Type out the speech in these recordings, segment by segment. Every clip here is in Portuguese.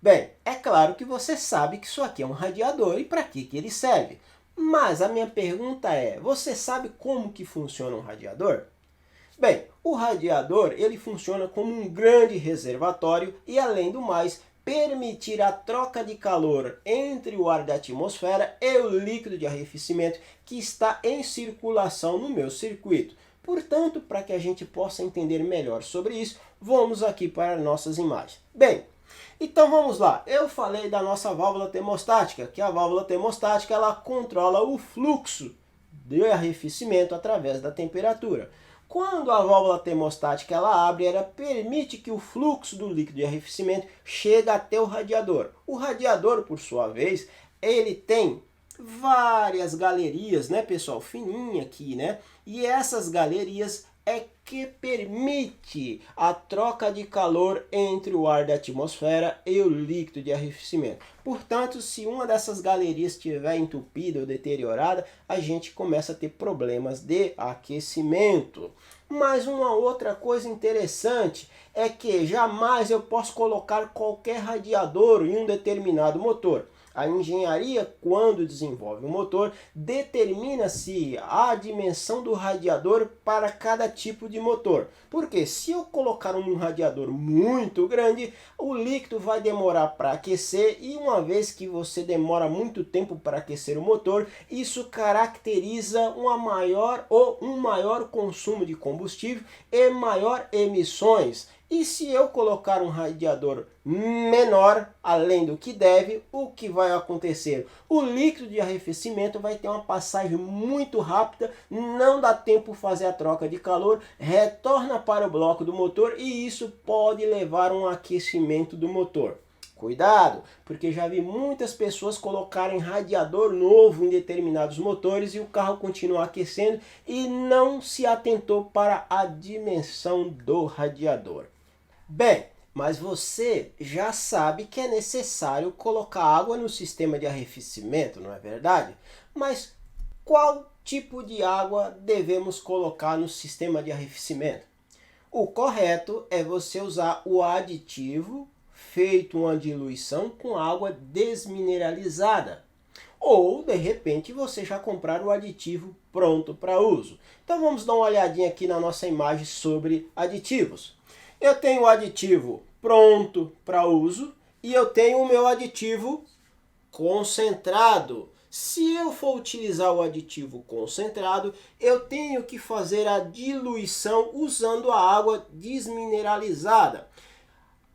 Bem, é claro que você sabe que isso aqui é um radiador e para que ele serve. Mas a minha pergunta é, você sabe como que funciona um radiador? Bem, o radiador ele funciona como um grande reservatório e, além do mais, permitir a troca de calor entre o ar da atmosfera e o líquido de arrefecimento que está em circulação no meu circuito. Portanto, para que a gente possa entender melhor sobre isso, vamos aqui para nossas imagens. Bem, então vamos lá, eu falei da nossa válvula termostática, que a válvula termostática ela controla o fluxo de arrefecimento através da temperatura. Quando a válvula termostática ela abre, ela permite que o fluxo do líquido de arrefecimento chegue até o radiador. O radiador, por sua vez, ele tem várias galerias, né, pessoal, fininha aqui, né? E essas galerias é que permite a troca de calor entre o ar da atmosfera e o líquido de arrefecimento. Portanto, se uma dessas galerias estiver entupida ou deteriorada, a gente começa a ter problemas de aquecimento. Mas uma outra coisa interessante é que jamais eu posso colocar qualquer radiador em um determinado motor. A engenharia, quando desenvolve o motor, determina-se a dimensão do radiador para cada tipo de motor. Porque se eu colocar um radiador muito grande, o líquido vai demorar para aquecer e uma vez que você demora muito tempo para aquecer o motor, isso caracteriza um maior consumo de combustível e maior emissões. E se eu colocar um radiador menor, além do que deve, o que vai acontecer? O líquido de arrefecimento vai ter uma passagem muito rápida, não dá tempo de fazer a troca de calor, retorna para o bloco do motor e isso pode levar a um aquecimento do motor. Cuidado, porque já vi muitas pessoas colocarem radiador novo em determinados motores e o carro continua aquecendo e não se atentou para a dimensão do radiador. Bem, mas você já sabe que é necessário colocar água no sistema de arrefecimento, não é verdade? Mas qual tipo de água devemos colocar no sistema de arrefecimento? O correto é você usar o aditivo feito uma diluição com água desmineralizada. Ou, de repente, você já comprar o aditivo pronto para uso. Então vamos dar uma olhadinha aqui na nossa imagem sobre aditivos. Eu tenho o aditivo pronto para uso e eu tenho o meu aditivo concentrado. Se eu for utilizar o aditivo concentrado, eu tenho que fazer a diluição usando a água desmineralizada.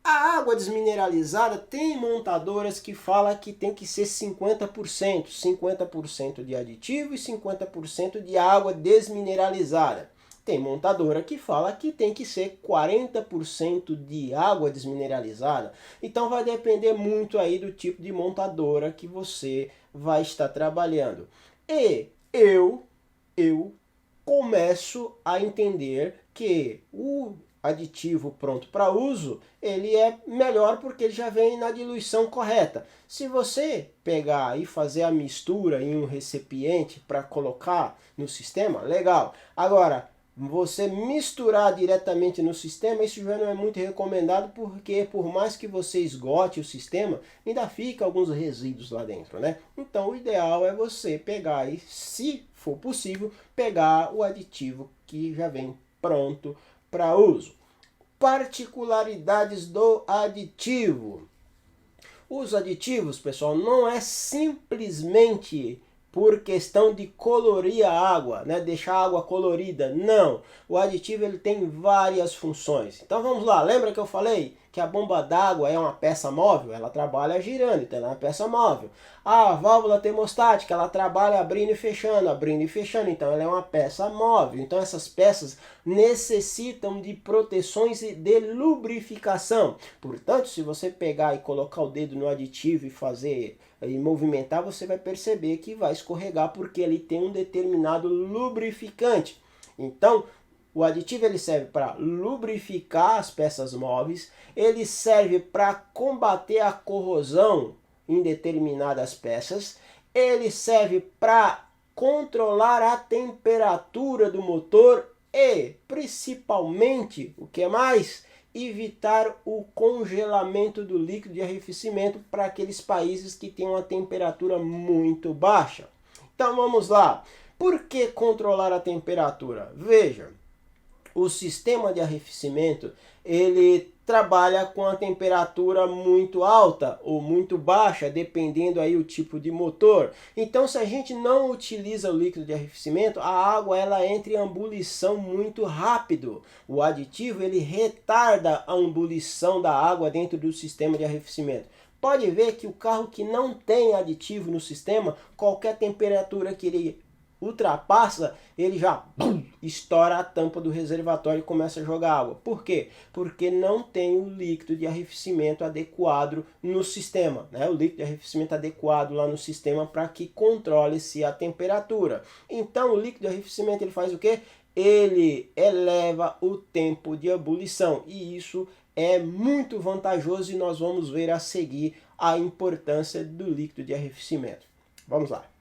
A água desmineralizada tem montadoras que falam que tem que ser 50%, 50% de aditivo e 50% de água desmineralizada. Tem montadora que fala que tem que ser 40% de água desmineralizada. Então vai depender muito aí do tipo de montadora que você vai estar trabalhando. E eu começo a entender que o aditivo pronto para uso, ele é melhor porque ele já vem na diluição correta. Se você pegar e fazer a mistura em um recipiente para colocar no sistema, legal. Agora, você misturar diretamente no sistema, isso já não é muito recomendado porque por mais que você esgote o sistema, ainda fica alguns resíduos lá dentro, né? Então o ideal é você pegar e, se for possível, pegar o aditivo que já vem pronto para uso. Particularidades do aditivo. Os aditivos, pessoal, não é simplesmente por questão de colorir a água, né? Deixar a água colorida. Não, o aditivo ele tem várias funções. Então vamos lá, lembra que eu falei que a bomba d'água é uma peça móvel? Ela trabalha girando, então ela é uma peça móvel. A válvula termostática, ela trabalha abrindo e fechando, então ela é uma peça móvel. Então essas peças necessitam de proteções e de lubrificação. Portanto, se você pegar e colocar o dedo no aditivo e fazer e movimentar, você vai perceber que vai escorregar porque ele tem um determinado lubrificante. Então, o aditivo ele serve para lubrificar as peças móveis, ele serve para combater a corrosão em determinadas peças, ele serve para controlar a temperatura do motor e, principalmente, o que mais? evitar o congelamento do líquido de arrefecimento para aqueles países que têm uma temperatura muito baixa. Então vamos lá. Por que controlar a temperatura? Veja, o sistema de arrefecimento ele trabalha com a temperatura muito alta ou muito baixa, dependendo aí o tipo de motor. Então, se a gente não utiliza o líquido de arrefecimento, a água ela entra em ebulição muito rápido. O aditivo ele retarda a ebulição da água dentro do sistema de arrefecimento. Pode ver que o carro que não tem aditivo no sistema, qualquer temperatura que ele ultrapassa, ele já estoura a tampa do reservatório e começa a jogar água. Por quê? Porque não tem o líquido de arrefecimento adequado no sistema, né? O líquido de arrefecimento adequado lá no sistema para que controle-se a temperatura. Então, o líquido de arrefecimento ele faz o quê? Ele eleva o tempo de ebulição e isso é muito vantajoso e nós vamos ver a seguir a importância do líquido de arrefecimento. Vamos lá.